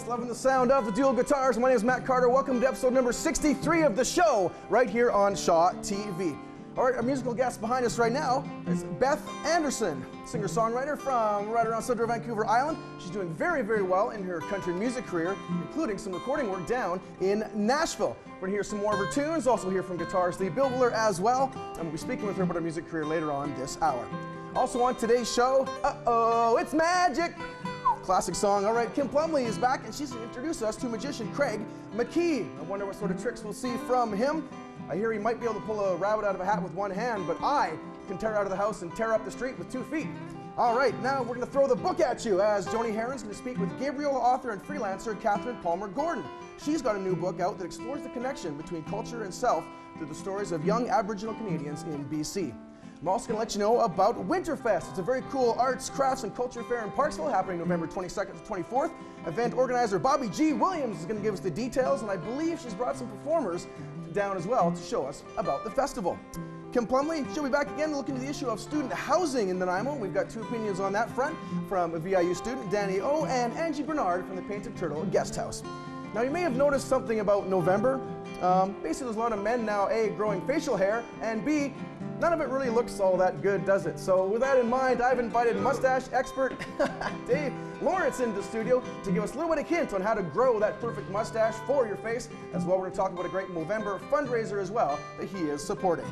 loving the sound of the dual guitars. My name is Matt Carter. Welcome to episode number 63 of the show, right here on Shaw TV. All right, our musical guest behind us right now is Beth Anderson, singer-songwriter from right around central Vancouver Island. She's doing very, very well in her country music career, including some recording work down in Nashville. We're going to hear some more of her tunes, also hear from guitarist Lee Billwiller as well, and we'll be speaking with her about her music career later on this hour. Also on today's show, it's magic! Classic song. All right, Kim Plumley is back, and she's going to introduce us to magician Craig McKee. I wonder what sort of tricks we'll see from him. I hear he might be able to pull a rabbit out of a hat with one hand, but I can tear out of the house and tear up the street with 2 feet. All right, now we're going to throw the book at you as JOANI Herron's going to speak with Gabriola author and freelancer Katherine Palmer Gordon. She's got a new book out that explores the connection between culture and self through the stories of young Aboriginal Canadians in BC. I'm also going to let you know about WinterFest. It's a very cool arts, crafts, and culture fair in Parksville happening November 22nd to 24th. Event organizer Bobbie Williams is going to give us the details, and I believe she's brought some performers down as well to show us about the festival. Kim Plumley, she'll be back again to look into the issue of student housing in Nanaimo. We've got 2 opinions on that front from a VIU student, Danny O, and Angie Barnard from the Painted Turtle Guesthouse. Now, you may have noticed something about November. Basically, there's a lot of men now, A, growing facial hair, and B, none of it really looks all that good, does it? So with that in mind, I've invited mustache expert Dave Lawrence into the studio to give us a little bit of hint on how to grow that perfect mustache for your face. As well, we're going to talk about a great Movember fundraiser as well that he is supporting.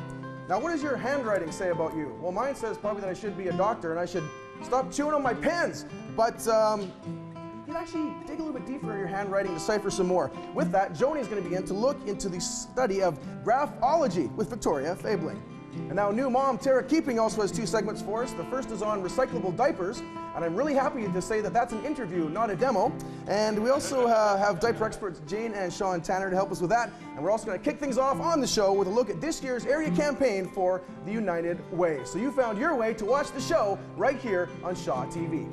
Now, what does your handwriting say about you? Well, mine says probably that I should be a doctor and I should stop chewing on my pens. But you can actually dig a little bit deeper in your handwriting, decipher some more. With that, JOANI is going to begin to look into the study of graphology with Victoria Fabling. And now new mom Tara Keeping also has 2 segments for us. The first is on recyclable diapers, and I'm really happy to say that that's an interview, not a demo. And we also have diaper experts Jane and Shawn Tanner to help us with that. And we're also going to kick things off on the show with a look at this year's area campaign for the United Way. So you found your way to watch the show right here on Shaw TV.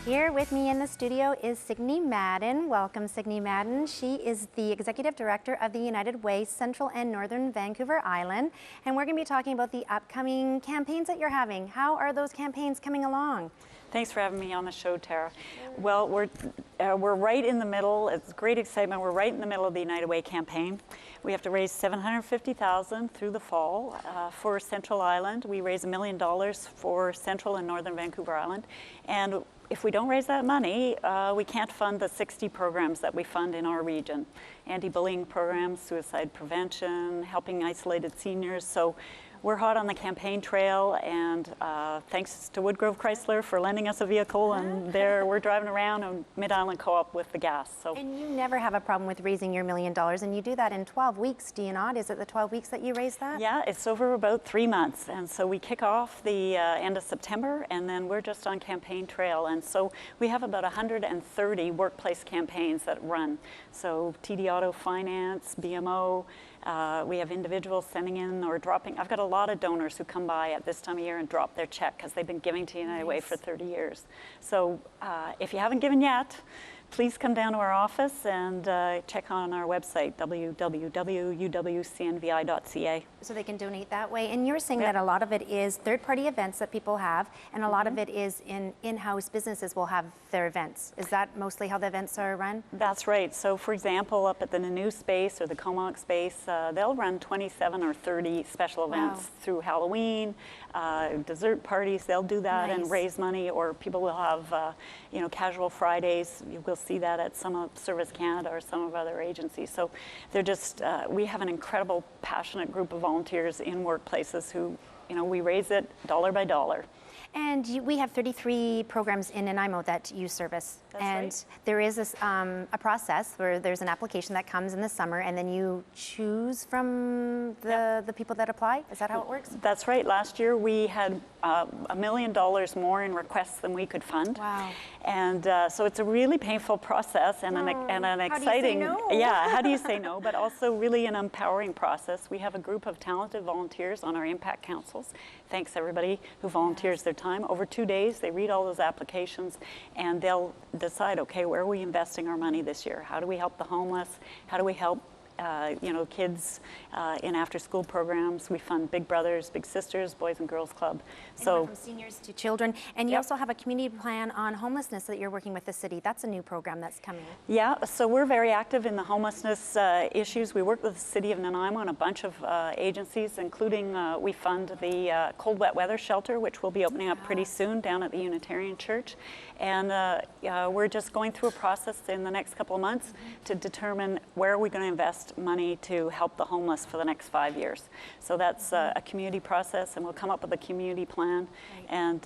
Here with me in the studio is Signy Madden. Welcome, Signy Madden. She is the Executive Director of the United Way, Central and Northern Vancouver Island. And we're going to be talking about the upcoming campaigns that you're having. How are those campaigns coming along? Thanks for having me on the show, Tara. Well, we're right in the middle. It's great excitement. We're right in the middle of the United Way campaign. We have to raise $750,000 through the fall for Central Island. We raise $1 million for Central and Northern Vancouver Island. And if we don't raise that money, we can't fund the 60 programs that we fund in our region. Anti-bullying programs, suicide prevention, helping isolated seniors. So we're hot on the campaign trail, and thanks to Woodgrove Chrysler for lending us a vehicle, and we're driving around on Mid-Island Co-op with the gas. So. And you never have a problem with raising your $1 million, and you do that in 12 weeks, do you not? Is it the 12 weeks that you raise that? Yeah, it's over about 3 months, and so we kick off the end of September, and then we're just on campaign trail, and so we have about 130 workplace campaigns that run. So TD Auto Finance, BMO, we have individuals sending in or dropping. I've got a lot of donors who come by at this time of year and drop their check because they've been giving to United Way for 30 years. So if you haven't given yet, please come down to our office and check on our website, www.uwcnvi.ca. So they can donate that way. And you're saying that a lot of it is third-party events that people have, and a lot of it is in-house businesses will have their events. Is that mostly how the events are run? That's right. So for example, up at the Nanaimo space or the Comox space, they'll run 27 or 30 special events through Halloween, dessert parties. They'll do that and raise money, or people will have casual Fridays. You will see that at some of Service Canada or some of other agencies. So they're just, we have an incredible, passionate group of volunteers in workplaces who, we raise it dollar by dollar. And we have 33 programs in Nanaimo that you service. And there is this, a process where there's an application that comes in the summer, and then you choose from the people that apply. Is that how it works? That's right. Last year we had $1 million more in requests than we could fund. Wow. And so it's a really painful process and an exciting. How do you say no? Yeah, how do you say no? But also really an empowering process. We have a group of talented volunteers on our impact councils. Thanks everybody who volunteers their time. Over 2 days, they read all those applications and they'll decide, okay, where are we investing our money this year? How do we help the homeless? How do we help kids in after-school programs? We fund Big Brothers, Big Sisters, Boys and Girls Club. So from seniors to children, and you also have a community plan on homelessness that you're working with the city. That's a new program that's coming. Yeah, so we're very active in the homelessness issues. We work with the city of Nanaimo and a bunch of agencies, including we fund the cold wet weather shelter, which will be opening up pretty soon down at the Unitarian Church. And we're just going through a process in the next couple of months to determine where are we going to invest money to help the homeless for the next 5 years. So that's a community process, and we'll come up with a community plan. And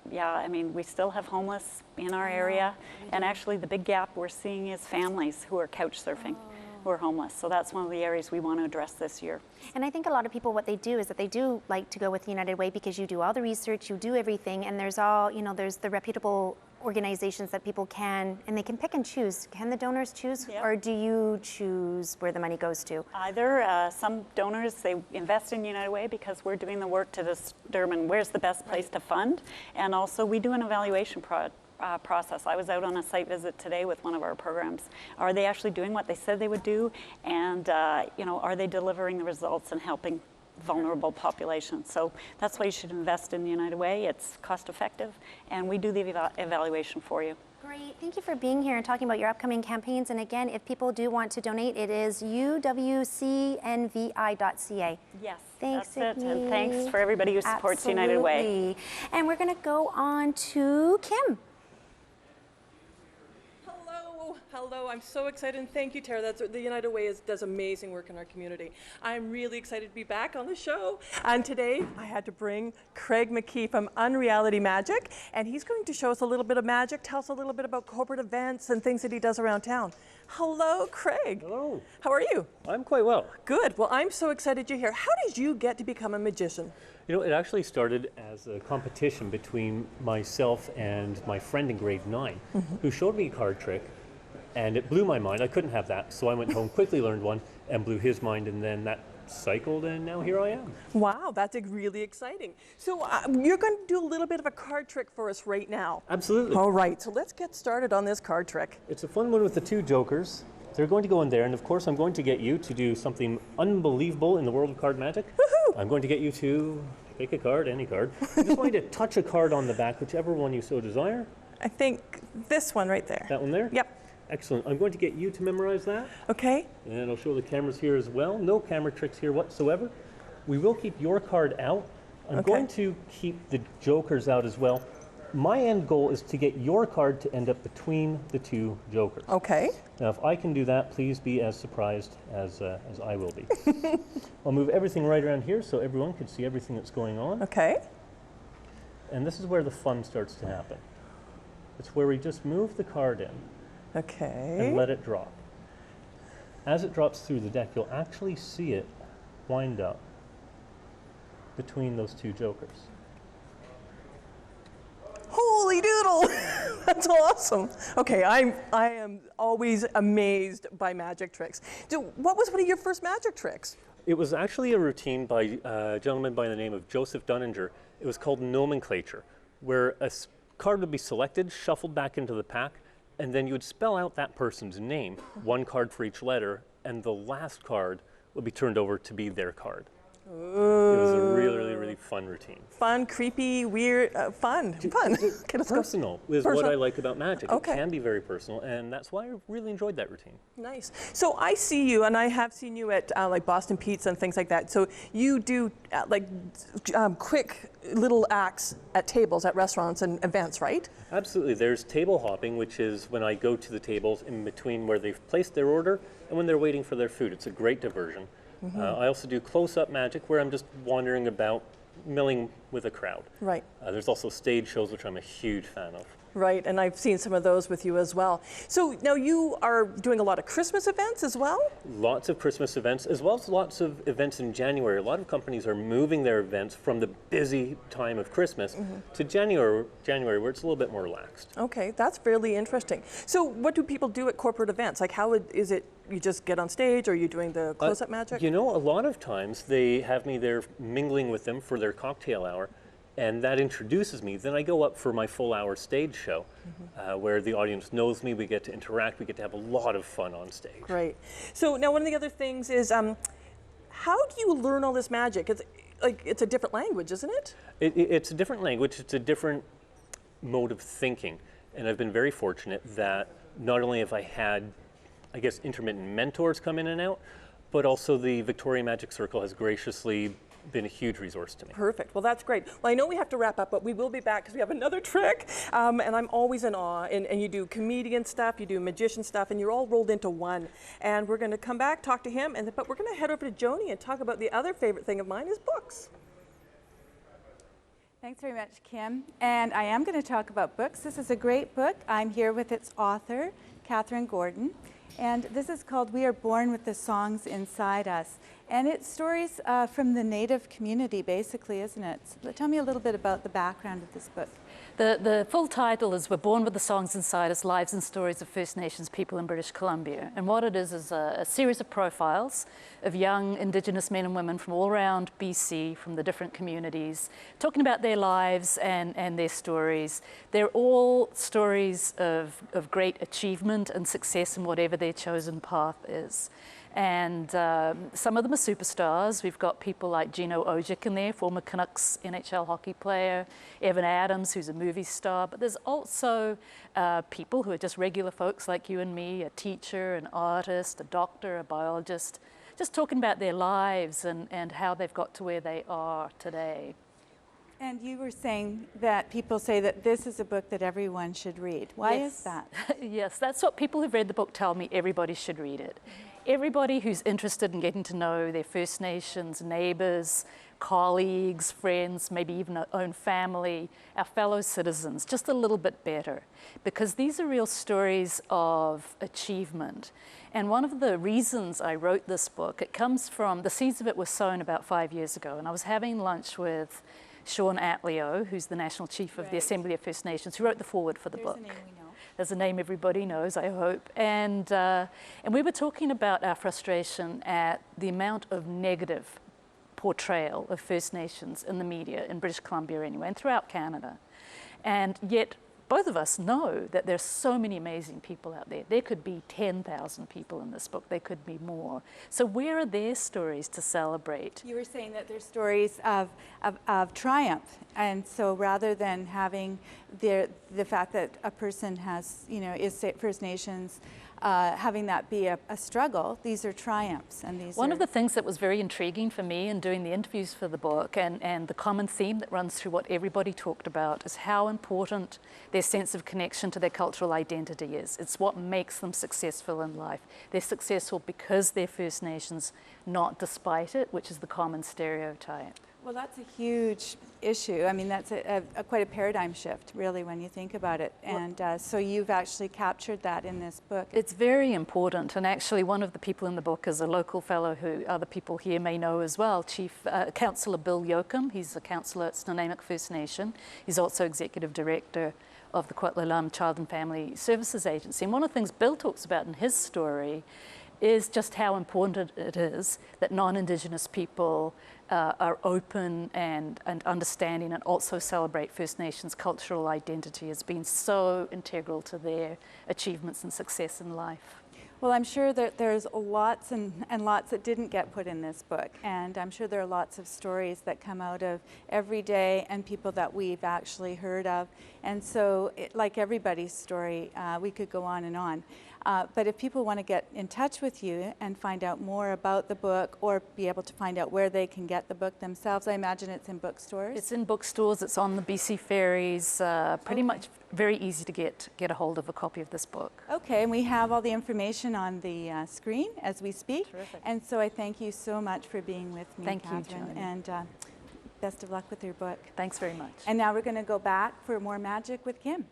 yeah, I mean, we still have homeless in our area, and actually the big gap we're seeing is families who are couch surfing. Who are homeless. So that's one of the areas we want to address this year. And I think a lot of people, what they do is that they do like to go with the United Way because you do all the research, you do everything, and there's all, there's the reputable organizations that people can, and they can pick and choose. Can the donors choose, or do you choose where the money goes to? Either. Some donors, they invest in United Way because we're doing the work to determine where's the best place to fund, and also we do an evaluation process. I was out on a site visit today with one of our programs. Are they actually doing what they said they would do? And are they delivering the results and helping vulnerable populations? So that's why you should invest in the United Way. It's cost effective, and we do the evaluation for you. Great. Thank you for being here and talking about your upcoming campaigns. And again, if people do want to donate, it is uwcnvi.ca. Yes, thanks, that's Signy. it. And thanks for everybody who supports United Way. And we're going to go on to Kim. Hello, I'm so excited, and thank you, Tara. The United Way does amazing work in our community. I'm really excited to be back on the show, and today I had to bring Craig McKee from UnReality Magic, and he's going to show us a little bit of magic, tell us a little bit about corporate events and things that he does around town. Hello, Craig. Hello. How are you? I'm quite well. Good. Well, I'm so excited you're here. How did you get to become a magician? You know, it actually started as a competition between myself and my friend in grade 9, who showed me a card trick. And it blew my mind. I couldn't have that, so I went home, quickly learned one, and blew his mind, and then that cycled, and now here I am. Wow, that's really exciting. So you're going to do a little bit of a card trick for us right now. Absolutely. All right, so let's get started on this card trick. It's a fun one with the 2 jokers. They're going to go in there, and of course I'm going to get you to do something unbelievable in the world of card magic. Woohoo! I'm going to get you to pick a card, any card. I'm just going to touch a card on the back, whichever one you so desire. I think this one right there. That one there? Yep. Excellent. I'm going to get you to memorize that. Okay. And I'll show the cameras here as well. No camera tricks here whatsoever. We will keep your card out. I'm going to keep the jokers out as well. My end goal is to get your card to end up between the 2 jokers. Okay. Now, if I can do that, please be as surprised as I will be. I'll move everything right around here so everyone can see everything that's going on. Okay. And this is where the fun starts to happen. It's where we just move the card in. Okay. And let it drop. As it drops through the deck, you'll actually see it wind up between those 2 jokers. Holy doodle! That's awesome. Okay, I am always amazed by magic tricks. So what was one of your first magic tricks? It was actually a routine by a gentleman by the name of Joseph Dunninger. It was called nomenclature, where a card would be selected, shuffled back into the pack, and then you would spell out that person's name, 1 card for each letter, and the last card would be turned over to be their card. Ooh. It was a really, really fun routine. Fun, creepy, weird, fun. Personal is what I like about magic. Okay. It can be very personal, and that's why I really enjoyed that routine. Nice. So I see you, and I have seen you at like Boston Pizza and things like that. So you do quick little acts at tables at restaurants and events, right? Absolutely. There's table hopping, which is when I go to the tables in between where they've placed their order and when they're waiting for their food. It's a great diversion. I also do close-up magic where I'm just wandering about, milling with a crowd. Right. There's also stage shows, which I'm a huge fan of. Right, and I've seen some of those with you as well. So now you are doing a lot of Christmas events as well? Lots of Christmas events, as well as lots of events in January. A lot of companies are moving their events from the busy time of Christmas to January, where it's a little bit more relaxed. Okay, that's really interesting. So what do people do at corporate events? Like how is it you just get on stage, or are you doing the close-up magic? You know, a lot of times they have me there mingling with them for their cocktail hour. And that introduces me. Then I go up for my full hour stage show where the audience knows me, we get to interact, we get to have a lot of fun on stage. Great. So now one of the other things is, how do you learn all this magic? It's a different language, isn't it? It's a different language, it's a different mode of thinking. And I've been very fortunate that not only have I had, I guess, intermittent mentors come in and out, but also the Victoria Magic Circle has graciously been a huge resource to me. Perfect. Well, that's great. Well, I know we have to wrap up, but we will be back because we have another trick. And I'm always in awe. And you do comedian stuff, you do magician stuff, and you're all rolled into one. And we're going to come back, talk to him, but we're going to head over to JOANI and talk about the other favorite thing of mine is books. Thanks very much, Kim. And I am going to talk about books. This is a great book. I'm here with its author, Katherine Gordon. And this is called We Are Born with the Songs Inside Us. And it's stories from the Native community, basically, isn't it? So tell me a little bit about the background of this book. The full title is We're Born with the Songs Inside Us, Lives and Stories of First Nations People in British Columbia. And what it is a series of profiles of young Indigenous men and women from all around BC, from the different communities, talking about their lives and their stories. They're all stories of great achievement and success in whatever their chosen path is. And some of them are superstars. We've got people like Gino Ojic in there, former Canucks NHL hockey player, Evan Adams, who's a movie star, but there's also people who are just regular folks like you and me, a teacher, an artist, a doctor, a biologist, just talking about their lives and how they've got to where they are today. And you were saying that people say that this is a book that everyone should read. Why is that? Yes, that's what people who've read the book tell me. Everybody should read it. Everybody who's interested in getting to know their First Nations neighbours, colleagues, friends, maybe even our own family, our fellow citizens, just a little bit better. Because these are real stories of achievement. And one of the reasons I wrote this book, it comes from, the seeds of it were sown about 5 years ago. And I was having lunch with SHAWN, who's the National Chief of the Assembly of First Nations, who wrote the foreword for the book. There's a name we know. There's a name everybody knows, I hope. And we were talking about our frustration at the amount of negative portrayal of First Nations in the media, in British Columbia anyway, and throughout Canada. And yet, both of us know that there's so many amazing people out there. There could be 10,000 people in this book. There could be more. So where are their stories to celebrate? You were saying that there's stories of triumph, and so rather than having the fact that a person has, is First Nations, having that be a struggle, these are triumphs. And these One of the things that was very intriguing for me in doing the interviews for the book, and the common theme that runs through what everybody talked about, is how important their sense of connection to their cultural identity is. It's what makes them successful in life. They're successful because they're First Nations, not despite it, which is the common stereotype. Well, that's a huge issue. I mean, that's quite a paradigm shift, really, when you think about it. And so you've actually captured that in this book. It's very important. And actually, one of the people in the book is a local fellow who other people here may know as well, Councillor Bill Yoakum. He's a councillor at Nanaimo First Nation. He's also Executive Director of the Kwetlalam Child and Family Services Agency. And one of the things Bill talks about in his story is just how important it is that non-Indigenous people are open and understanding and also celebrate First Nations cultural identity as being so integral to their achievements and success in life. Well, I'm sure that there's lots and lots that didn't get put in this book, and I'm sure there are lots of stories that come out of every day and people that we've actually heard of. And so, like everybody's story, we could go on and on. But if people want to get in touch with you and find out more about the book or be able to find out where they can get the book themselves, I imagine it's in bookstores? It's in bookstores, it's on the BC ferries, pretty much very easy to get a hold of a copy of this book. Okay, and we have all the information on the screen as we speak. Terrific. And so I thank you so much for being with me, Thank you, Katherine, JOANI. and best of luck with your book. Thanks very much. And now we're going to go back for more magic with Kim.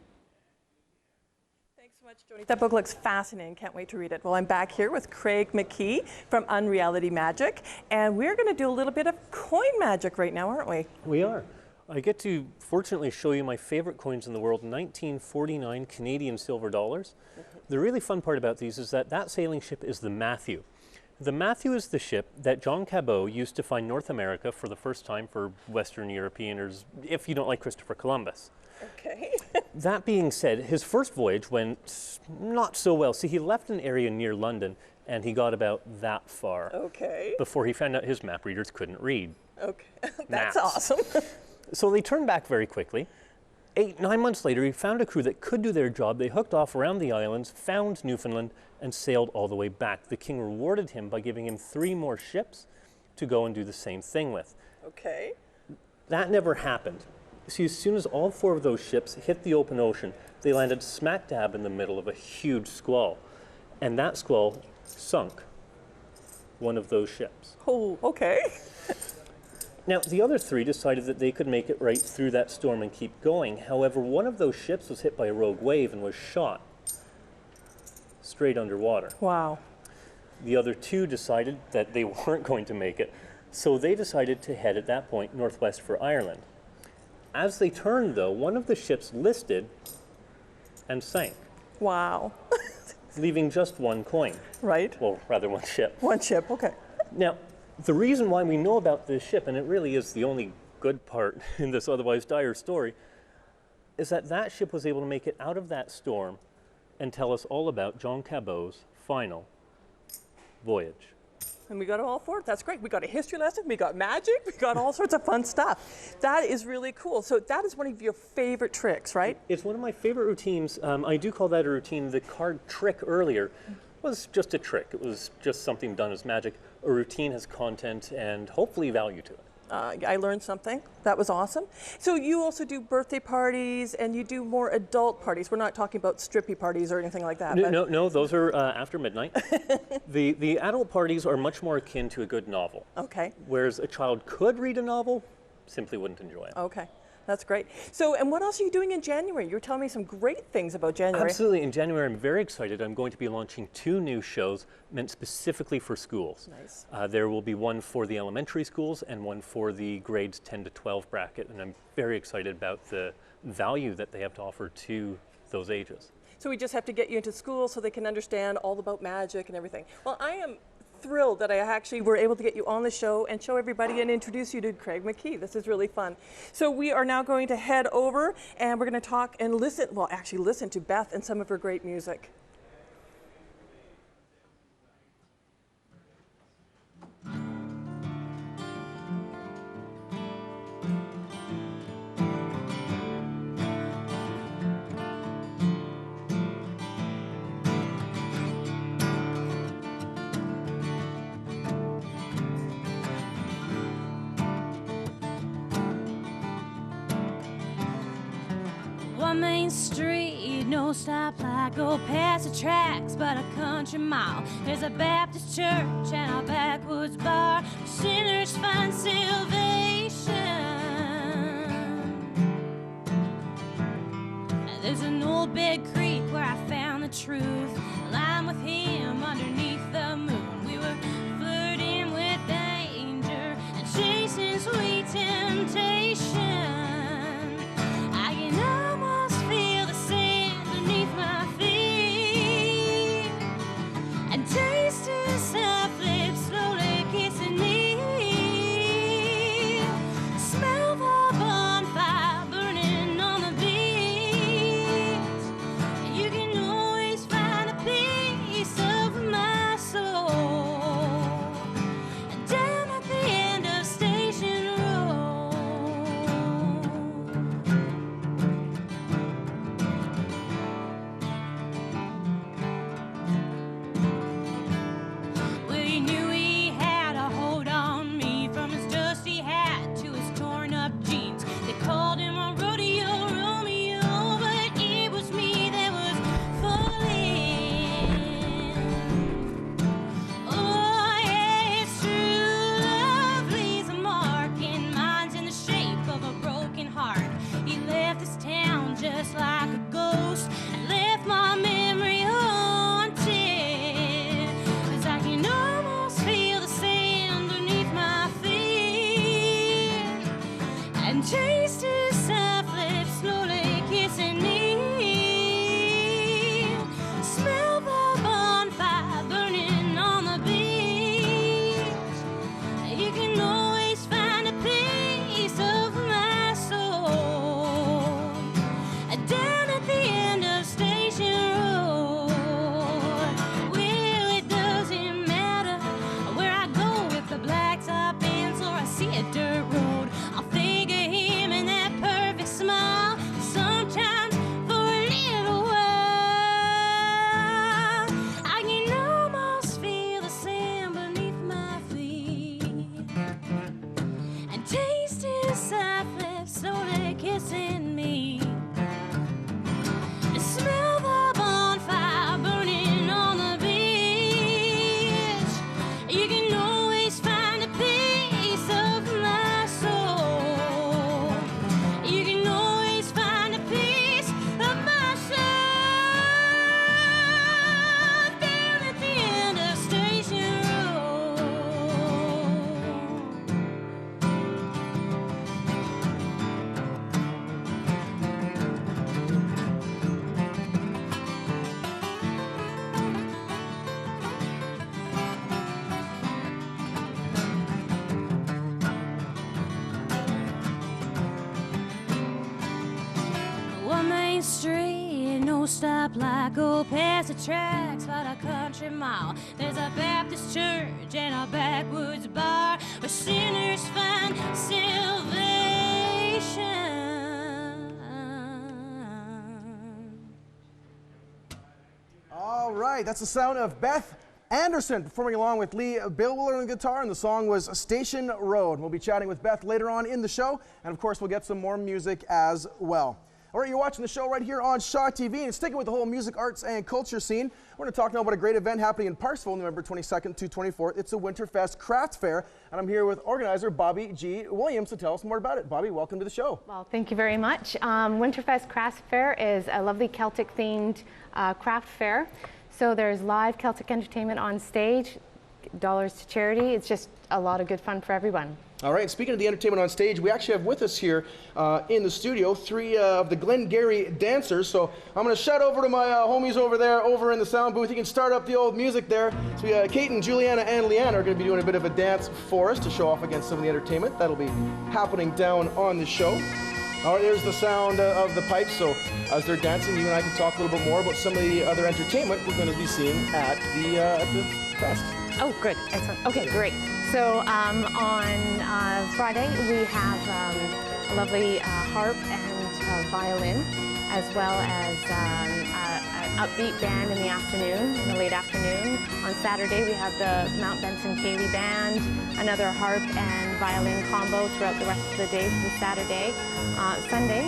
much, Joni. That book looks fascinating. Can't wait to read it. Well, I'm back here with Craig McKee from UnReality Magic, and we're going to do a little bit of coin magic right now, aren't we? We are. I get to fortunately show you my favorite coins in the world, 1949 Canadian silver dollars. The really fun part about these is that sailing ship is the Matthew. The Matthew is the ship that John Cabot used to find North America for the first time for Western Europeaners, if you don't like Christopher Columbus. Okay. That being said, his first voyage went not so well. See, he left an area near London and he got about that far. Okay. Before he found out his map readers couldn't read. Okay. That's maps. awesome. So they turned back very quickly. 9 months later, he found a crew that could do their job. They hooked off around the islands, found Newfoundland, and sailed all the way back. The king rewarded him by giving him 3 more ships to go and do the same thing with. Okay. That never happened. See, as soon as all 4 of those ships hit the open ocean, they landed smack dab in the middle of a huge squall. And that squall sunk one of those ships. Oh, okay. Now, the other 3 decided that they could make it right through that storm and keep going. However, one of those ships was hit by a rogue wave and was shot straight underwater. Wow. The other 2 decided that they weren't going to make it, so they decided to head at that point northwest for Ireland. As they turned, though, one of the ships listed and sank, Wow. leaving just 1 coin. Right. Well, rather 1 ship. 1 ship, okay. Now, the reason why we know about this ship, and it really is the only good part in this otherwise dire story, is that that ship was able to make it out of that storm and tell us all about John Cabot's final voyage. And we got it all for it. That's great. We got a history lesson. We got magic. We got all sorts of fun stuff. That is really cool. So that is one of your favorite tricks, right? It's one of my favorite routines. I do call that a routine. The card trick earlier was just a trick. It was just something done as magic. A routine has content and hopefully value to it. I learned something. That was awesome. So you also do birthday parties and you do more adult parties. We're not talking about strippy parties or anything like that. No, those are after midnight. The adult parties are much more akin to a good novel. Okay. Whereas a child could read a novel, simply wouldn't enjoy it. Okay. That's great. So, and what else are you doing in January? You're telling me some great things about January. Absolutely. In January, I'm very excited. I'm going to be launching 2 new shows meant specifically for schools. Nice. There will be one for the elementary schools and one for the grades 10 to 12 bracket. And I'm very excited about the value that they have to offer to those ages. So we just have to get you into school so they can understand all about magic and everything. Well, I am thrilled that I actually were able to get you on the show and show everybody and introduce you to Craig McKee. This is really fun. So we are now going to head over and we're going to talk and listen, well, actually listen to Beth and some of her great music. One main street, no stoplight, go past the tracks, but a country mile. There's a Baptist church and a backwoods bar. Sinners find salvation. And there's an old bed creek where I found the truth. Lying with him underneath the moon. We were flirting with danger and chasing sweet temptation. I can almost feel the sand beneath my feet and taste his soft lips slowly kissing me. Smell the bonfire burning on the beach. You can always find a piece of my soul down at the end of Station Road. black old past the tracks, about a country mile. There's a Baptist church and a backwoods bar where sinners find salvation. All right, that's the sound of Beth Anderson performing along with Lee Billwiller on the guitar, and the song was Station Road. We'll be chatting with Beth later on in the show, and of course we'll get some more music as well. All right, you're watching the show right here on Shaw TV, and sticking with the whole music, arts, and culture scene, we're going to talk now about a great event happening in Parksville, November 22nd to 24th. It's a WinterFest craft fair, and I'm here with organizer Bobbie G. Williams to tell us more about it. Bobbie, welcome to the show. Well, thank you very much. WinterFest Craft Fair is a lovely Celtic-themed craft fair. So there's live Celtic entertainment on stage, dollars to charity. It's just a lot of good fun for everyone. All right, speaking of the entertainment on stage, we actually have with us here in the studio 3 of the Glengarry dancers. So I'm going to shout over to my homies over there, over in the sound booth. You can start up the old music there. So we, Kate and Juliana and Leanna are going to be doing a bit of a dance for us to show off against some of the entertainment. That'll be happening down on the show. All right, there's the sound of the pipes. So as they're dancing, you and I can talk a little bit more about some of the other entertainment we're going to be seeing at the fest. Oh, good. Excellent. Okay, great. So on Friday, we have a lovely harp and violin, as well as an upbeat band in the afternoon, in the late afternoon. On Saturday, we have the Mount Benson Cayley Band, another harp and violin combo throughout the rest of the day for Saturday. Sunday,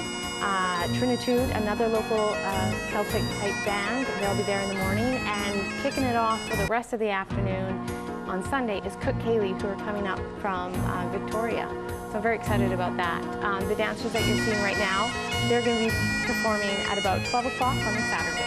Trinitude, another local Celtic type band. They'll be there in the morning, and kicking it off for the rest of the afternoon on Sunday is Cook Cayley, who are coming up from Victoria. So I'm very excited about that. The dancers that you're seeing right now, they're going to be performing at about 12 o'clock on the Saturday.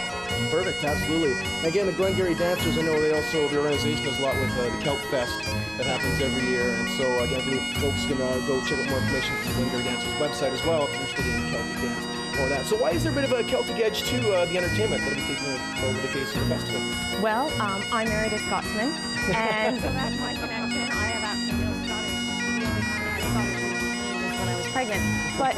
Perfect, absolutely. Again, the Glengarry dancers, I know they also, the organization does a lot with the Celt Fest that happens every year. And so again, I believe folks can go check out more information from the Glengarry dancers website as well if you're interested in Celtic dance or that. So why is there a bit of a Celtic edge to the entertainment that will be taking over the case of the festival? Well, I married a Scotsman, and so that's my connection. I have absolutely no Scottish. The only time I had Scottish was when I was pregnant. But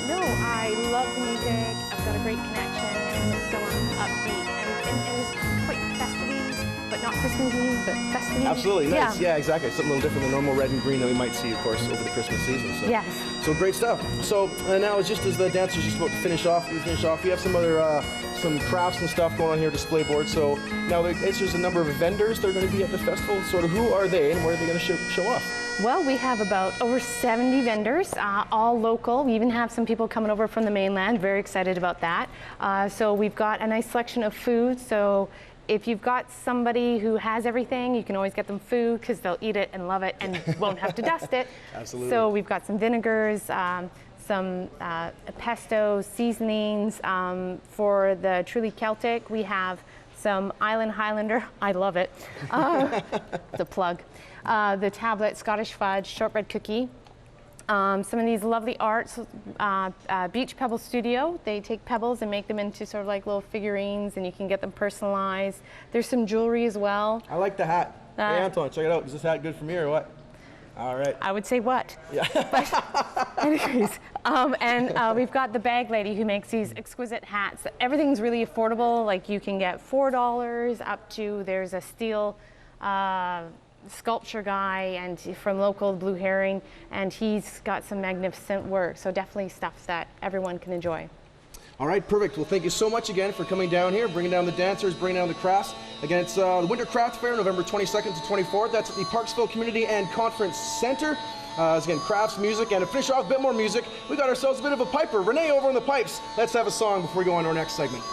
no, I love the music. I've got a great connection, and it's so upbeat, and it's quite festive, but not Christmassy, but festive. Absolutely, nice. Yeah, exactly. Something a little different than normal red and green that we might see, of course, over the Christmas season. So. Yes. So great stuff. So now, just as the dancers just about to finish off, we have some other some crafts and stuff going on here, display board. So now there's a number of vendors that are going to be at the festival. Sort of who are they, and what are they going to show off? Well, we have about over 70 vendors, all local. We even have some people coming over from the mainland. Very excited about that. So we've got a nice selection of food. So if you've got somebody who has everything, you can always get them food because they'll eat it and love it and won't have to dust it. Absolutely. So we've got some vinegars, some pesto seasonings. For the truly Celtic, we have some Island Highlander. I love it. It's a plug. The tablet, Scottish fudge, shortbread cookie. Some of these lovely arts, Beach Pebble Studio. They take pebbles and make them into sort of like little figurines, and you can get them personalized. There's some jewelry as well. I like the hat. Hey, Anton, check it out. Is this hat good for me or what? All right. I would say what? Yeah. But anyways, and we've got the bag lady who makes these exquisite hats. Everything's really affordable. Like you can get $4 up to, there's a steel sculpture guy and from local Blue Herring, and he's got some magnificent work. So definitely stuff that everyone can enjoy. All right, perfect. Well, thank you so much again for coming down here, bringing down the dancers, bringing down the crafts. Again, it's the Winter Craft Fair, November 22nd to 24th. That's at the Parksville Community and Conference Center. Again, crafts, music, and to finish off a bit more music, we got ourselves a bit of a piper. Renee over on the pipes. Let's have a song before we go on to our next segment.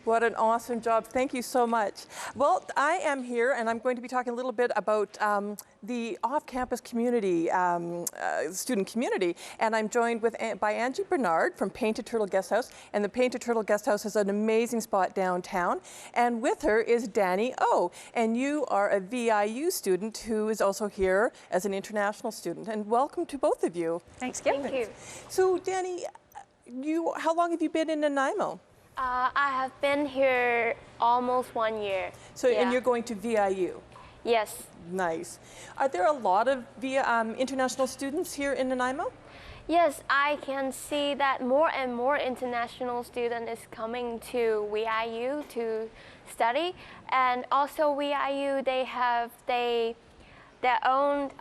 What an awesome job. Thank you so much. Well, I am here and I'm going to be talking a little bit about the off-campus community, student community, and I'm joined by Angie Barnard from Painted Turtle Guesthouse, and the Painted Turtle Guesthouse is an amazing spot downtown, and with her is Danny O, and you are a VIU student who is also here as an international student, and welcome to both of you. Thanks, Thank you. So Danny, how long have you been in Nanaimo? I have been here almost 1 year. So, and you're going to VIU? Yes. Nice. Are there a lot of international students here in Nanaimo? Yes, I can see that more and more international students is coming to VIU to study, and also VIU they have their own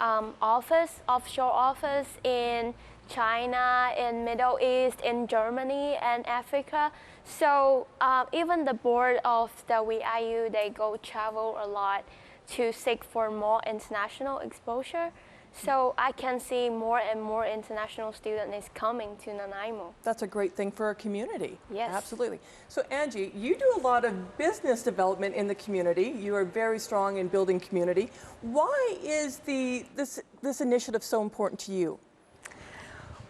offshore office in China, in Middle East, in Germany and Africa. So even the board of the VIU, they go travel a lot to seek for more international exposure. So I can see more and more international students coming to Nanaimo. That's a great thing for our community. Yes. Absolutely. So Angie, you do a lot of business development in the community. You are very strong in building community. Why is this initiative so important to you?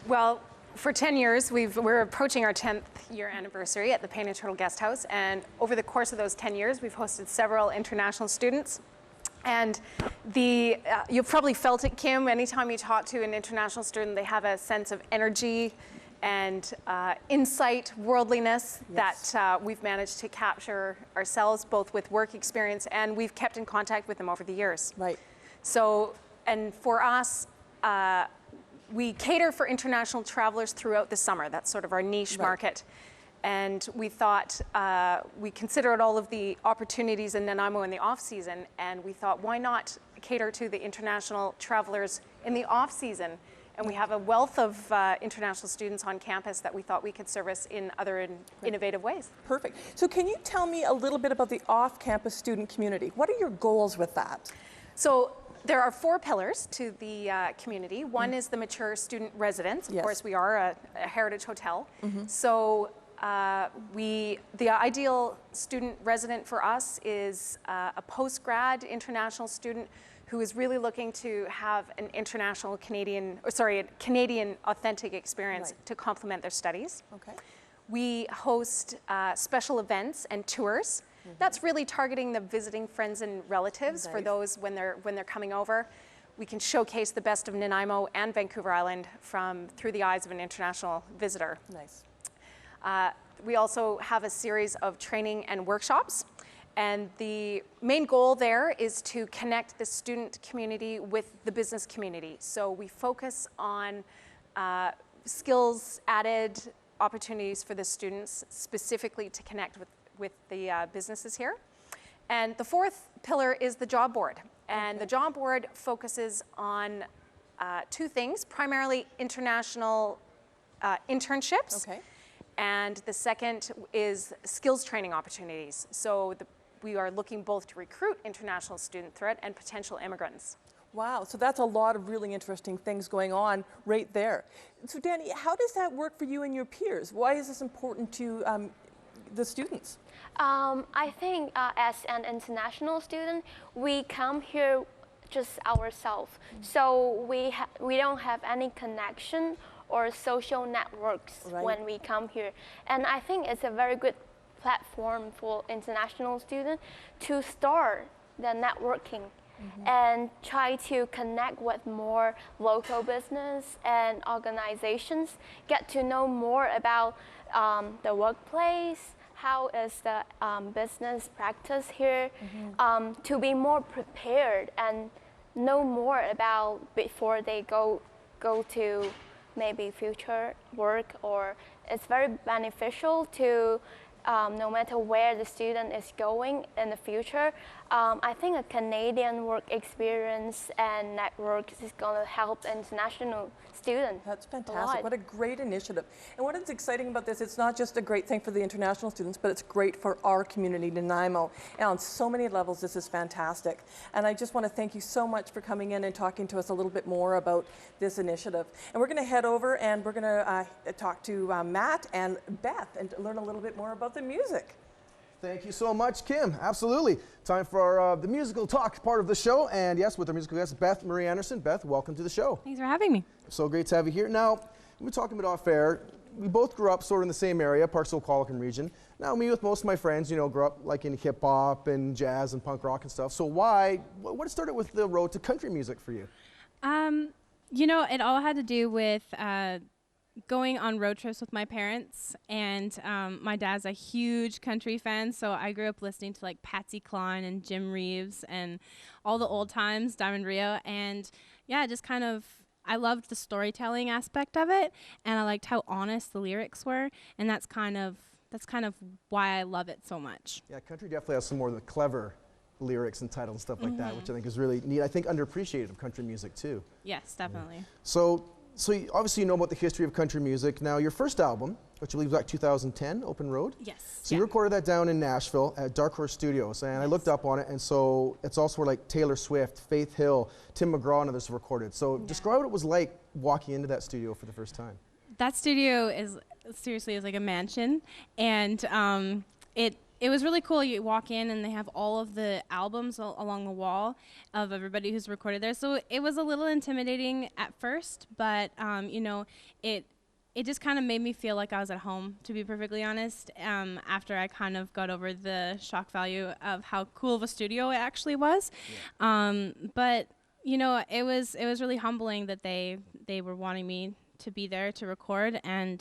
Well, for 10 years, we're approaching our 10th year anniversary at the Painted Turtle Guesthouse, and over the course of those 10 years, we've hosted several international students. And you've probably felt it, Kim, anytime you talk to an international student, they have a sense of energy and insight, worldliness that we've managed to capture ourselves, both with work experience, and we've kept in contact with them over the years. Right. So, and for us, we cater for international travelers throughout the summer. That's sort of our niche market. And we thought, we considered all of the opportunities in Nanaimo in the off season, and we thought, why not cater to the international travelers in the off season? And we have a wealth of international students on campus that we thought we could service in other innovative ways. Perfect. So can you tell me a little bit about the off-campus student community? What are your goals with that? So there are 4 pillars to the community. One is the mature student residence. Of course, we are a heritage hotel. So the ideal student resident for us is a post-grad international student who is really looking to have an international Canadian authentic experience to complement their studies. Okay. We host special events and tours. That's really targeting the visiting friends and relatives for those when they're coming over. We can showcase the best of Nanaimo and Vancouver Island through the eyes of an international visitor. Nice. We also have a series of training and workshops, and the main goal there is to connect the student community with the business community. So we focus on skills added opportunities for the students, specifically to connect with the businesses here. And the 4th pillar is the job board. And the job board focuses on 2 things, primarily international internships. Okay. And the second is skills training opportunities. So we are looking both to recruit international student threat and potential immigrants. Wow, so that's a lot of really interesting things going on right there. So Danny, how does that work for you and your peers? Why is this important to the students? I think as an international student, we come here just ourselves. So we don't have any connection or social networks when we come here. And I think it's a very good platform for international students to start the networking and try to connect with more local business and organizations, get to know more about the workplace, how is the business practice here, to be more prepared and know more about before they go to maybe future work. Or it's very beneficial to no matter where the student is going in the future. I think a Canadian work experience and network is going to help international students. That's fantastic. What a great initiative. And what is exciting about this, it's not just a great thing for the international students, but it's great for our community, Nanaimo. And on so many levels, this is fantastic. And I just want to thank you so much for coming in and talking to us a little bit more about this initiative. And we're going to head over and we're going to talk to Matt and Beth and learn a little bit more about the music. Thank you so much, Kim. Absolutely. Time for our, the musical talk part of the show. And yes, with our musical guest, Beth Marie Anderson. Beth, welcome to the show. Thanks for having me. So great to have you here. Now, we were talking about off air. We both grew up sort of in the same area, Parksville, Qualicum region. Now, me with most of my friends, you know, grew up like in hip hop and jazz and punk rock and stuff. So what started with the road to country music for you? You know, it all had to do with going on road trips with my parents, and my dad's a huge country fan, so I grew up listening to like Patsy Cline and Jim Reeves and all the old times, Diamond Rio, and yeah, just kind of, I loved the storytelling aspect of it, and I liked how honest the lyrics were, and that's kind of why I love it so much. Yeah, country definitely has some more of the clever lyrics and titles and stuff like that, which I think is really neat. I think underappreciated of country music too. Yes, definitely. Yeah. So obviously you know about the history of country music. Now, your first album, which I believe was like 2010, Open Road. Yes. So you recorded that down in Nashville at Dark Horse Studios, and I looked up on it, and so it's also where like Taylor Swift, Faith Hill, Tim McGraw, and others have recorded. So describe what it was like walking into that studio for the first time. That studio is seriously like a mansion, and it was really cool. You walk in and they have all of the albums along the wall of everybody who's recorded there. So it was a little intimidating at first, but you know, it just kind of made me feel like I was at home, to be perfectly honest, after I kind of got over the shock value of how cool of a studio it actually was. Yeah. But you know, it was really humbling that they were wanting me to be there to record, and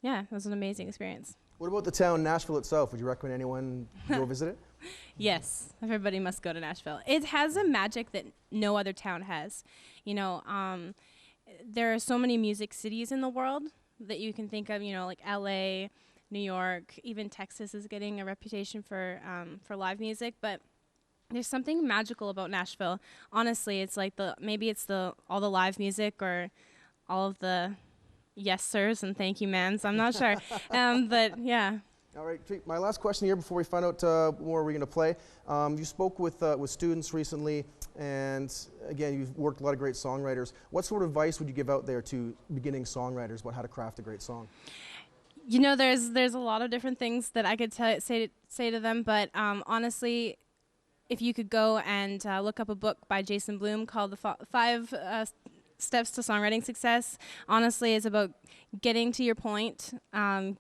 yeah, it was an amazing experience. What about the town Nashville itself? Would you recommend anyone go visit it? Yes, everybody must go to Nashville. It has a magic that no other town has. You know, there are so many music cities in the world that you can think of, you know, like LA, New York, even Texas is getting a reputation for live music, but there's something magical about Nashville. Honestly, it's like maybe it's all the live music or all of the yes sirs and thank you ma'ams, I'm not sure. But yeah. All right, my last question here before we find out more we're going to play. You spoke with students recently, and again, you've worked with a lot of great songwriters. What sort of advice would you give out there to beginning songwriters about how to craft a great song? You know, there's a lot of different things that I could say to them, but honestly, if you could go and look up a book by Jason Blum called The Five Steps to Songwriting Success. Honestly, it's about getting to your point,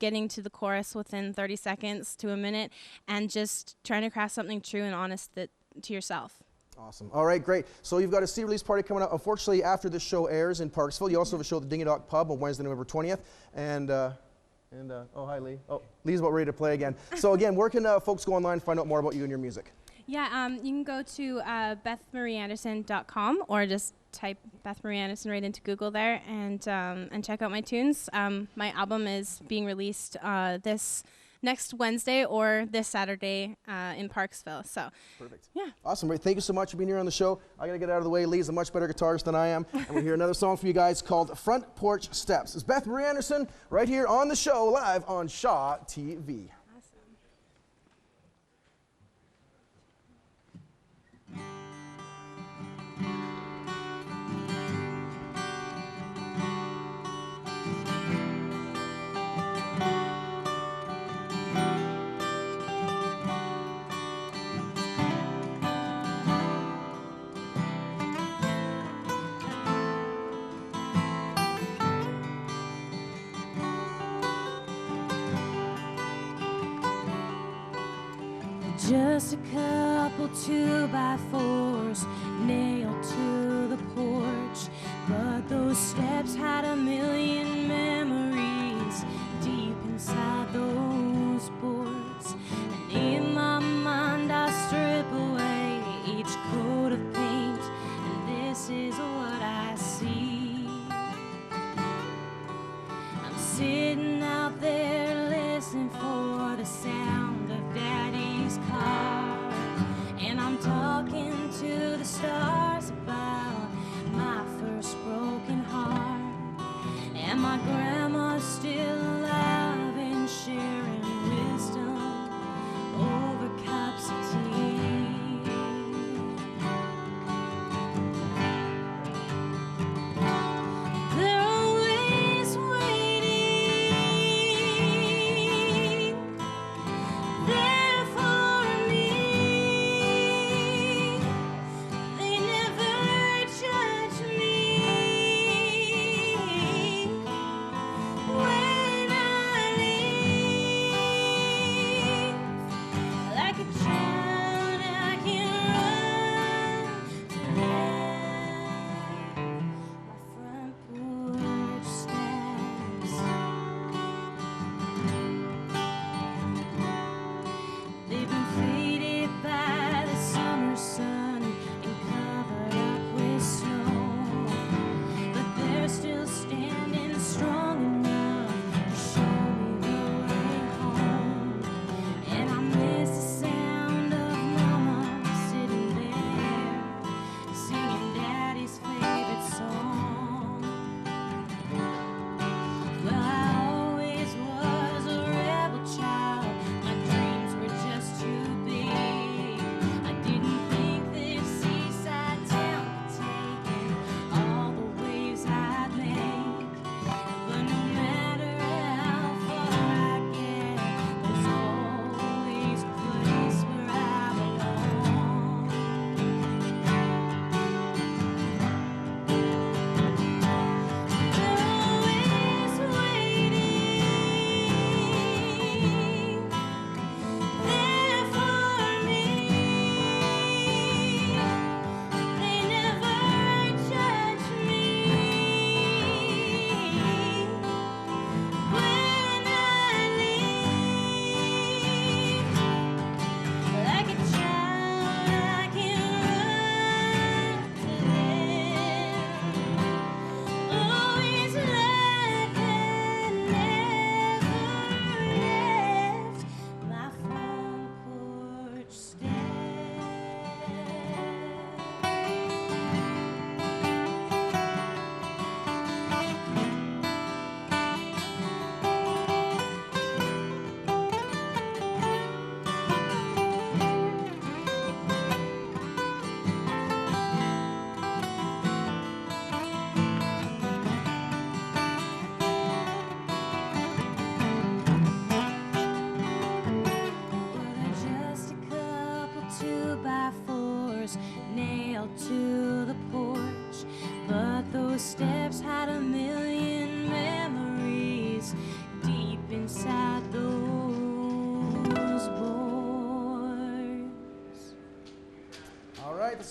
getting to the chorus within 30 seconds to a minute, and just trying to craft something true and honest to yourself. Awesome. All right, great. So you've got a CD release party coming up. Unfortunately, after this show airs in Parksville, you also have a show at the Dingy Dock Pub on Wednesday, November 20th. And oh, hi, Lee. Oh, Lee's about ready to play again. So again, where can folks go online and find out more about you and your music? Yeah, you can go to bethmarieanderson.com or just type Beth Marie Anderson right into Google there and check out my tunes. My album is being released this next Wednesday or this Saturday in Parksville. So perfect. Yeah. Awesome. Right. Thank you so much for being here on the show. I got to get out of the way. Lee's a much better guitarist than I am. And we'll hear another song for you guys called Front Porch Steps. It's Beth Marie Anderson right here on the show live on Shaw TV. Just a couple 2x4s nailed to the porch, but those steps had a million memories deep inside those boards. And in my mind I strip away each coat of paint, and this is what I see. I'm sitting out there listening for the sound of Daddy's car, and I'm talking to the stars about my first broken heart and my grandma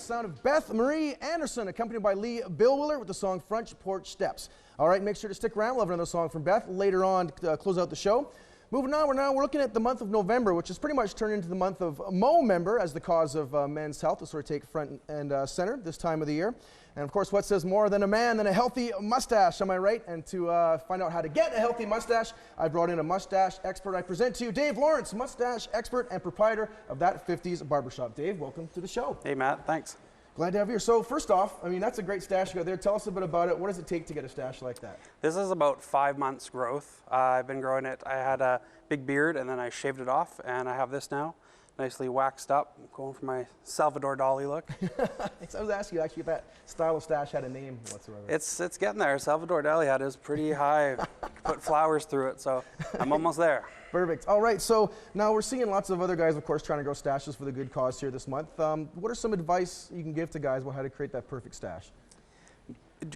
sound of Beth Marie Anderson, accompanied by Lee Billwiller with the song Front Porch Steps. All right, make sure to stick around. We'll have another song from Beth later on to close out the show. Moving on, we're looking at the month of November, which is pretty much turned into the month of Movember as the cause of men's health to sort of take front and center this time of the year. And of course, what says more than a man than a healthy mustache, am I right? And to find out how to get a healthy mustache, I brought in a mustache expert. I present to you Dave Lawrence, mustache expert and proprietor of That 50s Barbershop. Dave, welcome to the show. Hey, Matt, thanks. Glad to have you here. So first off, I mean, that's a great stash you got there. Tell us a bit about it. What does it take to get a stash like that? This is about 5 months growth. I've been growing it. I had a big beard and then I shaved it off, and I have this now, nicely waxed up. I'm going for my Salvador Dali look. I was asking you actually if that style of stash had a name whatsoever. It's getting there. Salvador Dali had his pretty high, put flowers through it, so I'm almost there. Perfect. All right, so now we're seeing lots of other guys, of course, trying to grow stashes for the good cause here this month. What are some advice you can give to guys about how to create that perfect stash?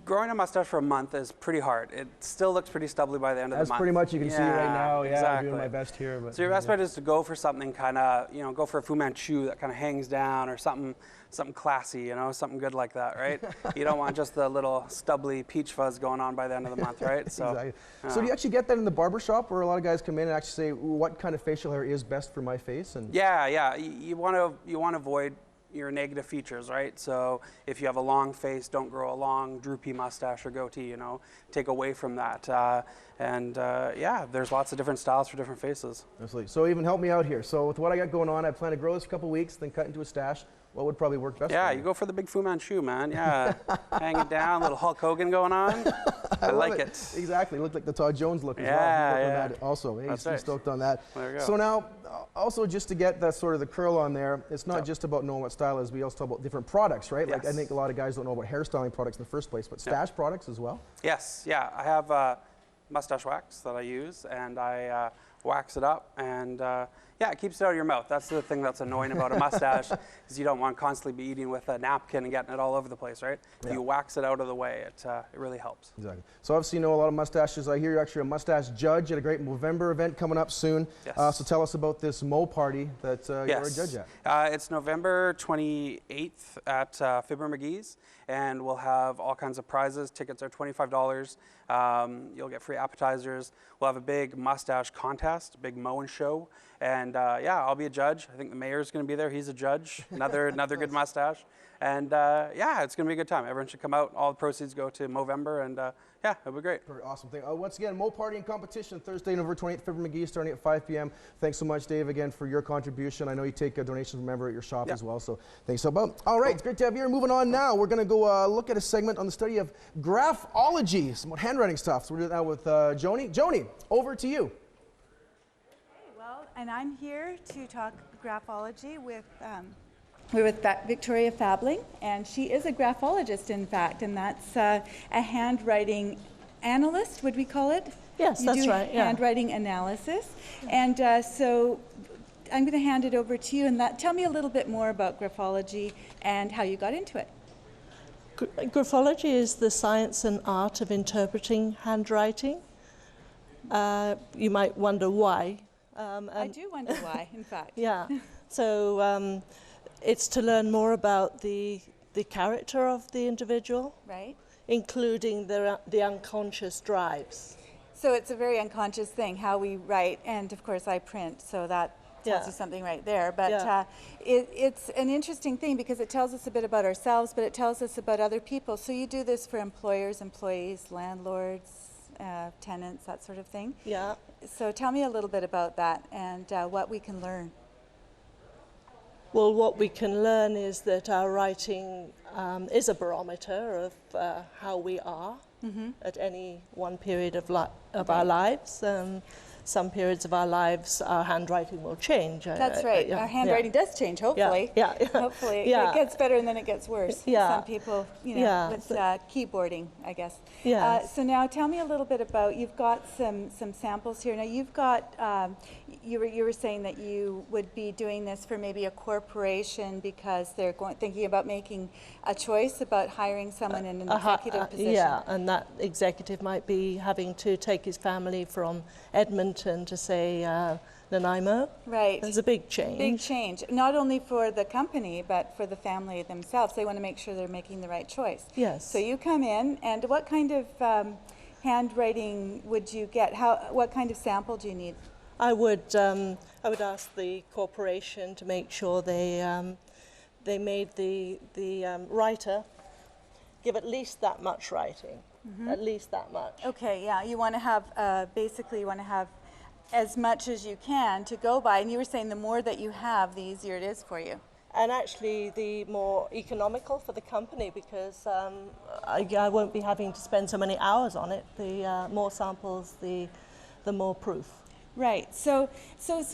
Growing a mustache for a month is pretty hard. It still looks pretty stubbly by the end of the month. That's pretty much, you can see it right now. Yeah, exactly. I'm doing my best here. But so your best bet is to go for something kind of, go for a Fu Manchu that kind of hangs down, or something classy, something good like that, right? You don't want just the little stubbly peach fuzz going on by the end of the month, right? So, exactly. So do you actually get that in the barbershop where a lot of guys come in and actually say, what kind of facial hair is best for my face? And yeah. You want to avoid your negative features, right? So if you have a long face, don't grow a long droopy mustache or goatee, take away from that. Yeah, there's lots of different styles for different faces. Absolutely. So even help me out here. So with what I got going on, I plan to grow this for a couple weeks, then cut into a stash. What would probably work best? Yeah, you go for the big Fu Manchu, man. Yeah, hang it down, little Hulk Hogan going on. I like it. Exactly, looked like the Todd Jones look as well. Yeah. That also, hey, That's he's stoked on that. There you go. So now, also just to get that sort of the curl on there, it's not just about knowing what style is. We also talk about different products, right? Yes. Like I think a lot of guys don't know about hairstyling products in the first place, but stash products as well. Yes, yeah. I have mustache wax that I use, and I wax it up, and yeah, it keeps it out of your mouth. That's the thing that's annoying about a mustache, is you don't want to constantly be eating with a napkin and getting it all over the place, right? If you wax it out of the way, it really helps. Exactly. So obviously you know a lot of mustaches. I hear you're actually a mustache judge at a great Movember event coming up soon. Yes. So tell us about this Mo party that you're a judge at. It's November 28th at Fibber McGee's, and we'll have all kinds of prizes. Tickets are $25. You'll get free appetizers. We'll have a big mustache contest, a big mowing show, and yeah, I'll be a judge. I think the mayor's going to be there. He's a judge. Another good mustache, and yeah, it's going to be a good time. Everyone should come out. All the proceeds go to Movember, and yeah, it'll be great. Very awesome thing. Once again, Mo party and competition Thursday, November 28th, Fibber McGee, starting at 5 p.m. Thanks so much, Dave, again for your contribution. I know you take donations from Movember at your shop as well, so thanks so much. All right, it's great to have you here. Moving on now, we're going to go look at a segment on the study of graphology, some more handwriting stuff. So we're doing that with JOANI. JOANI, over to you. Well, and I'm here to talk graphology with we're with Victoria Fabling, and she is a graphologist, in fact, and that's a handwriting analyst, would we call it? Yes, that's right. Handwriting analysis. And so I'm going to hand it over to you, and tell me a little bit more about graphology and how you got into it. Graphology is the science and art of interpreting handwriting. You might wonder why. I do wonder why, in fact. Yeah. So it's to learn more about the character of the individual, right? Including the unconscious drives. So it's a very unconscious thing, how we write, and of course I print, so that tells you something right there. But it's an interesting thing because it tells us a bit about ourselves, but it tells us about other people. So you do this for employers, employees, landlords, tenants, that sort of thing. Yeah. So tell me a little bit about that and what we can learn. Well, what we can learn is that our writing is a barometer of how we are at any one period of our lives. Some periods of our lives, our handwriting will change. That's right. Our handwriting does change, hopefully. Hopefully. It gets better and then it gets worse. Some people, with keyboarding, I guess. So now tell me a little bit about, you've got some samples here. Now you've got, you were saying that you would be doing this for maybe a corporation because they're thinking about making a choice about hiring someone in an executive position. Yeah, and that executive might be having to take his family from Edmonton Clinton to say Nanaimo. Right. There's a big change. Big change, not only for the company, but for the family themselves. They want to make sure they're making the right choice. Yes. So you come in, and what kind of handwriting would you get? What kind of sample do you need? I would ask the corporation to make sure they made the writer give at least that much writing, at least that much. Okay, yeah, you want to have, basically you want to have as much as you can to go by, and you were saying the more that you have, the easier it is for you. And actually the more economical for the company, because I won't be having to spend so many hours on it. The more samples, the more proof. Right, so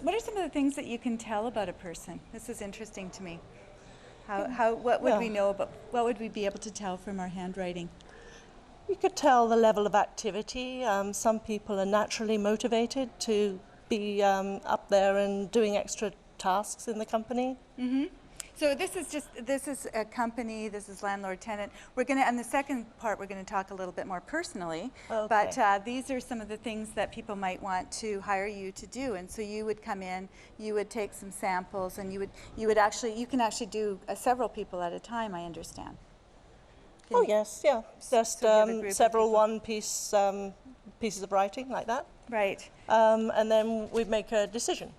what are some of the things that you can tell about a person? This is interesting to me. What would we know about, what would we be able to tell from our handwriting? You could tell the level of activity. Some people are naturally motivated to be up there and doing extra tasks in the company. So this is a company, this is landlord-tenant. We're going to, in the second part, we're going to talk a little bit more personally. Okay. But these are some of the things that people might want to hire you to do. And so you would come in, you would take some samples, and you can actually do several people at a time, I understand. Oh yes, yeah. Just several pieces of writing like that. Right. And then we make a decision.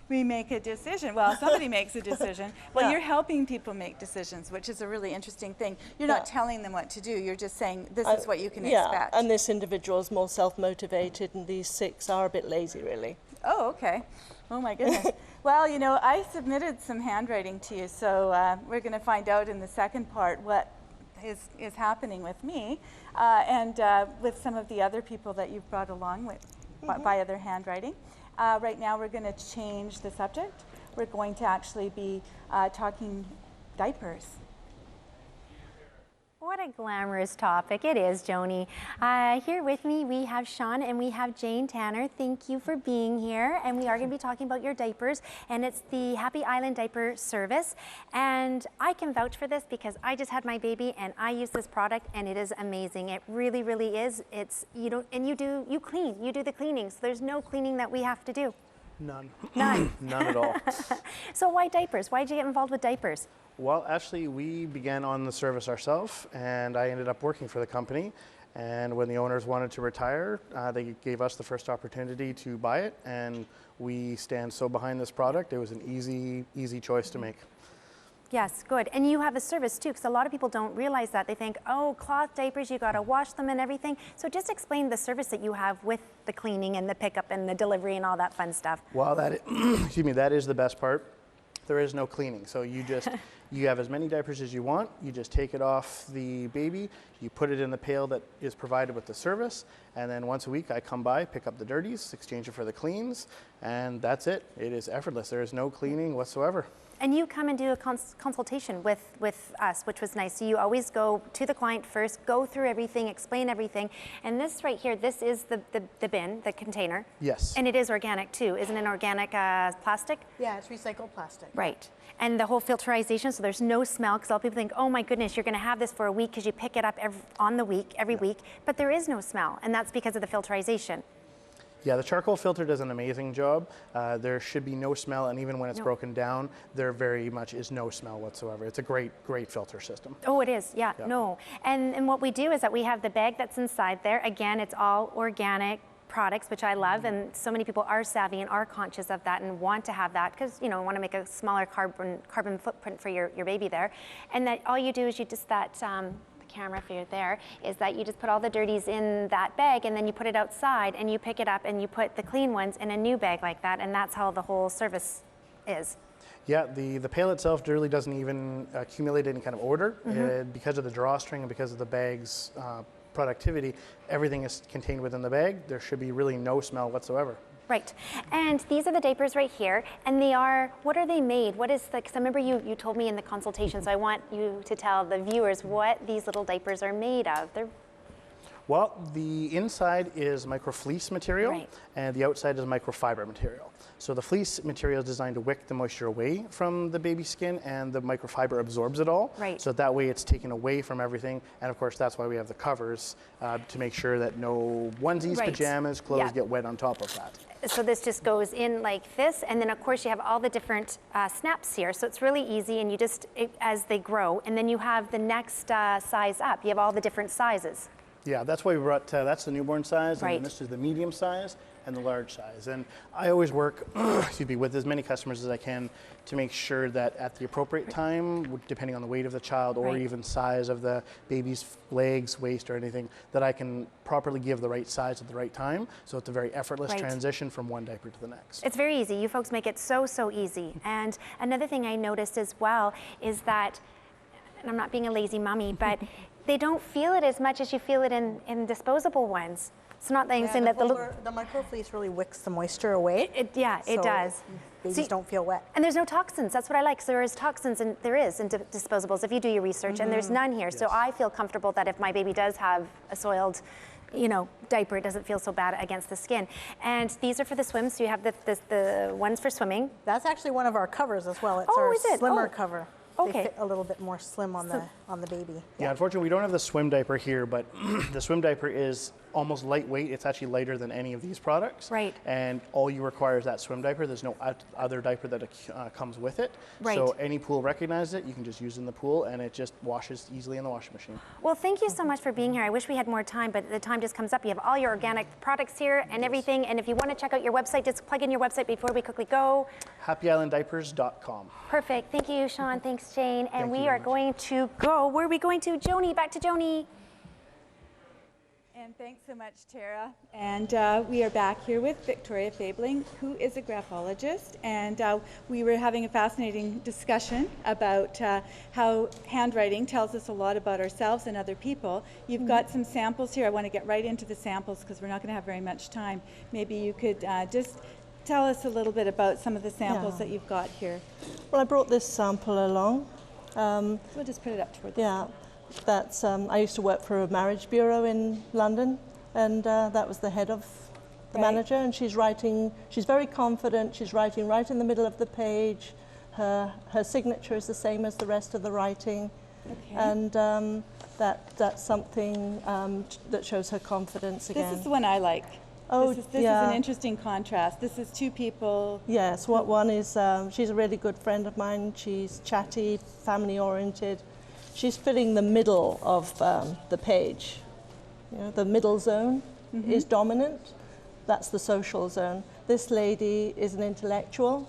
We make a decision. Well, somebody makes a decision. Well, Yeah. you're helping people make decisions, which is a really interesting thing. You're not telling them what to do. You're just saying, this is what you can expect. And this individual is more self-motivated, and these 6 are a bit lazy, really. Oh, okay. Oh, my goodness. Well, you know, I submitted some handwriting to you, so we're going to find out in the second part what is happening with me and with some of the other people that you've brought along with by other handwriting. Right now we're going to change the subject. We're going to actually be talking diapers. What a glamorous topic it is, Joni. Here with me we have Shawn and we have Jane Tanner. Thank you for being here. And we are going to be talking about your diapers, and it's the Happy Island Diaper Service. And I can vouch for this because I just had my baby and I use this product and it is amazing. It really, really is. You clean, you do the cleaning. So there's no cleaning that we have to do. None. None. None at all. So why diapers? Why did you get involved with diapers? Well, actually, we began on the service ourselves, and I ended up working for the company. And when the owners wanted to retire, they gave us the first opportunity to buy it, and we stand so behind this product. It was an easy choice to make. Yes, good. And you have a service too, because a lot of people don't realize that. They think, oh, cloth diapers, you got to wash them and everything. So just explain the service that you have with the cleaning and the pickup and the delivery and all that fun stuff. Well, excuse me, that is the best part. There is no cleaning. So you just, you have as many diapers as you want. You just take it off the baby. You put it in the pail that is provided with the service. And then once a week I come by, pick up the dirties, exchange it for the cleans, and that's it. It is effortless. There is no cleaning whatsoever. And you come and do a consultation with us, which was nice. So you always go to the client first, go through everything, explain everything. And this right here, this is the bin, the container. Yes. And it is organic too. Isn't it an organic plastic? Yeah, it's recycled plastic. Right. And the whole filterization, so there's no smell, because a lot of people think, oh my goodness, you're going to have this for a week because you pick it up every week. But there is no smell, and that's because of the filterization. Yeah, the charcoal filter does an amazing job. There should be no smell, and even when it's broken down, there very much is no smell whatsoever. It's a great filter system. Oh, it is, yeah. No. And what we do is that we have the bag that's inside there. Again, it's all organic products, which I love, and so many people are savvy and are conscious of that and want to have that because, you know, want to make a smaller carbon footprint for your baby there. And that all you do is you just camera if you're there, is that you just put all the dirties in that bag and then you put it outside and you pick it up and you put the clean ones in a new bag like that, and that's how the whole service is. Yeah, the pail itself really doesn't even accumulate any kind of order. Because of the drawstring and because of the bag's productivity, everything is contained within the bag. There should be really no smell whatsoever. Right, and these are the diapers right here, and they are, what are they made? What is the, because I remember you told me in the consultation, so I want you to tell the viewers what these little diapers are made of. Well, the inside is microfleece material, Right. and the outside is microfiber material. So the fleece material is designed to wick the moisture away from the baby's skin, and the microfiber absorbs it all. Right. So that way it's taken away from everything. And of course, that's why we have the covers to make sure that no onesies, Right. pajamas, clothes Yeah. get wet on top of that. So this just goes in like this, and then of course you have all the different snaps here. So it's really easy, and you just, as they grow, and then you have the next size up. You have all the different sizes. Yeah, that's why we brought, that's the newborn size, and Right. then this is the medium size and the large size. And I always work, excuse me, with as many customers as I can to make sure that at the appropriate time, depending on the weight of the child or Right. even size of the baby's legs, waist, or anything, that I can properly give the right size at the right time. So it's a very effortless Right. transition from one diaper to the next. It's very easy. You folks make it so, so easy. And another thing I noticed as well is that, and I'm not being a lazy mommy, but they don't feel it as much as you feel it in disposable ones. It's not that I'm saying that the microfleece really wicks the moisture away. It so does. Babies don't feel wet. And there's no toxins. That's what I like. So there is toxins, and there is in disposables if you do your research, and there's none here. So I feel comfortable that if my baby does have a soiled, diaper, it doesn't feel so bad against the skin. And these are for the swim. So you have the ones for swimming. That's actually one of our covers as well. It's Oh, our is it? slimmer Oh. cover. Okay. They fit a little bit more slim on the baby. Yeah, unfortunately, we don't have the swim diaper here, but the swim diaper is almost lightweight. It's actually lighter than any of these products. Right. And all you require is that swim diaper. There's no other diaper that comes with it. Right. So any pool recognizes it. You can just use it in the pool, and it just washes easily in the washing machine. Well, thank you so much for being here. I wish we had more time, but the time just comes up. You have all your organic products here and everything. And if you want to check out your website, just plug in your website before we quickly go. HappyIslandDiapers.com. Perfect. Thank you, Sean. Thanks, Jane. And Thank we you are very much. going to go. Where are we going to? Joni. Back to Joni. And thanks so much, Tara. And we are back here with Victoria Fabling, who is a graphologist. And we were having a fascinating discussion about how handwriting tells us a lot about ourselves and other people. You've got some samples here. I want to get right into the samples because we're not going to have very much time. Maybe you could just tell us a little bit about some of the samples that you've got here. Well, I brought this sample along. So we'll just put it up toward the Yeah. That's, I used to work for a marriage bureau in London, and that was the head of the manager, and she's writing, she's very confident, she's writing right in the middle of the page. Her signature is the same as the rest of the writing, and that's something that shows her confidence again. This is the one I like. Oh, this is an interesting contrast. This is two people. Yes, what one is, she's a really good friend of mine, she's chatty, family-oriented. She's filling the middle of the page. The middle zone is dominant. That's the social zone. This lady is an intellectual.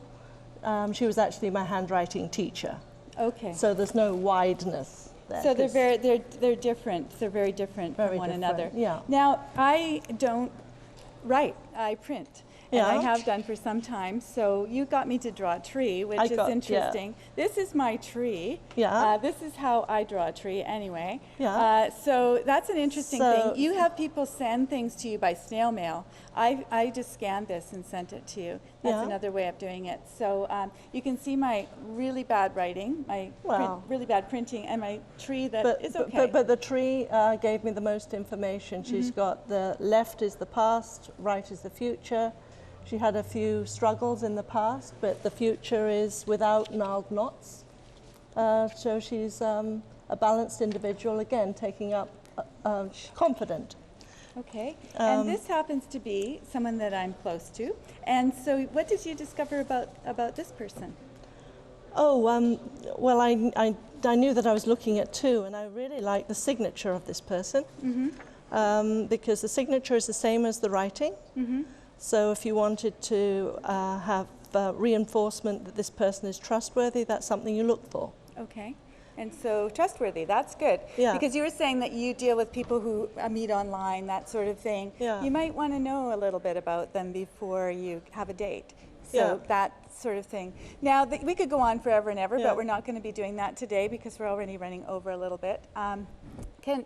She was actually my handwriting teacher. Okay. So there's no wideness there. So they're different. They're very different from one another. Yeah. Now I don't write. I print. And Yeah. I have done for some time. So you got me to draw a tree, which is interesting. This is my tree. Yeah. This is how I draw a tree anyway. Yeah. So that's an interesting thing. You have people send things to you by snail mail. I just scanned this and sent it to you. That's another way of doing it. So you can see my really bad writing, my really bad printing, and my tree that is okay. But the tree gave me the most information. She's got the left is the past, right is the future. She had a few struggles in the past, but the future is without gnarled knots. So she's a balanced individual, again, taking up, confident. Okay, and this happens to be someone that I'm close to. And so what did you discover about this person? Oh, well, I knew that I was looking at two, and I really like the signature of this person, because the signature is the same as the writing. So if you wanted to have reinforcement that this person is trustworthy, that's something you look for. Okay. And so trustworthy, that's good. Yeah. Because you were saying that you deal with people who meet online, that sort of thing. Yeah. You might want to know a little bit about them before you have a date. So that sort of thing. Now, we could go on forever and ever, but we're not going to be doing that today because we're already running over a little bit.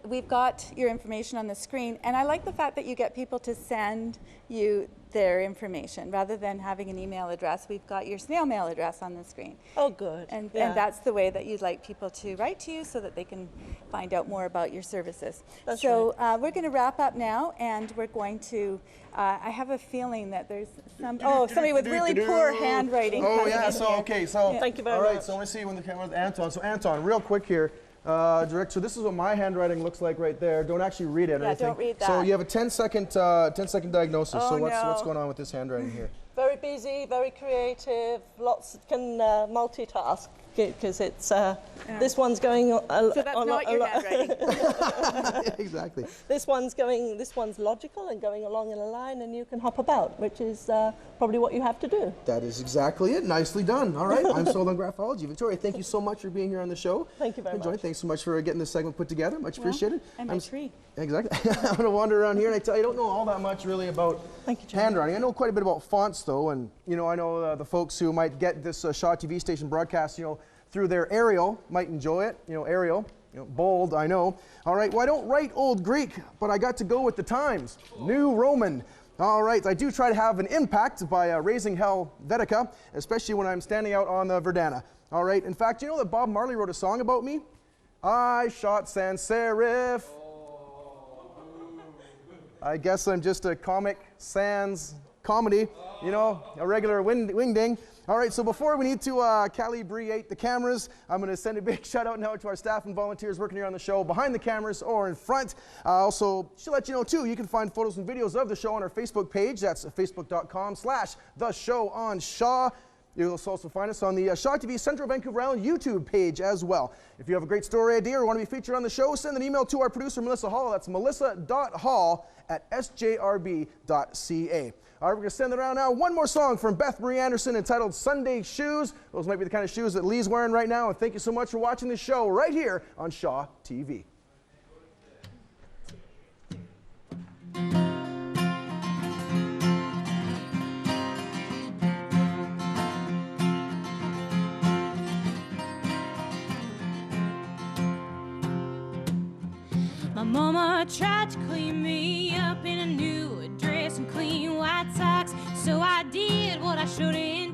we've got your information on the screen, and I like the fact that you get people to send you their information rather than having an email address. We've got your snail mail address on the screen. Oh, good. And that's the way that you'd like people to write to you so that they can find out more about your services. That's so we're going to wrap up now, and we're going to, I have a feeling that there's somebody with really poor handwriting. Oh, yeah, so, okay, so. Thank you very much. All right, much. so I want to see when the camera's Anton. So, Anton, real quick here. Direct. So this is what my handwriting looks like right there. Don't actually read it or anything. Don't read that. So you have a 10-second diagnosis. Oh, so what's no. going on with this handwriting here? Very busy, very creative, can multitask because it's this one's going so that's not your handwriting. Exactly. This one's logical and going along in a line, and you can hop about, which is probably what you have to do. That is exactly it. Nicely done. All right. I'm sold on Graphology. Victoria, thank you so much for being here on the show. Thank you very much. Thanks so much for getting this segment put together. Much appreciated. And my tree. Exactly. I'm going to wander around here, and I tell you, I don't know all that much really about handwriting. I know quite a bit about fonts, though, and I know the folks who might get this Shaw TV station broadcast, through their Arial might enjoy it. Arial, bold, I know. All right. Well, I don't write Old Greek, but I got to go with the times. New Roman. All right. I do try to have an impact by raising Helvetica, especially when I'm standing out on the Verdana. All right. In fact, you know that Bob Marley wrote a song about me? I shot sans serif. I guess I'm just a comic sans comedy, a regular wingding. All right, so before we need to calibrate the cameras, I'm going to send a big shout out now to our staff and volunteers working here on the show, behind the cameras or in front. Also, should let you know too, you can find photos and videos of the show on our Facebook page. That's facebook.com/theshowonshaw. You'll also find us on the Shaw TV Central Vancouver Island YouTube page as well. If you have a great story idea or want to be featured on the show, send an email to our producer, Melissa Hall. That's melissa.hall@sjrb.ca. All right, we're going to send it around now. One more song from Beth Marie Anderson entitled Sunday Shoes. Those might be the kind of shoes that Lee's wearing right now. And thank you so much for watching this show right here on Shaw TV. My mama tried to clean me up in a new dress and clean white socks, so I did what I shouldn't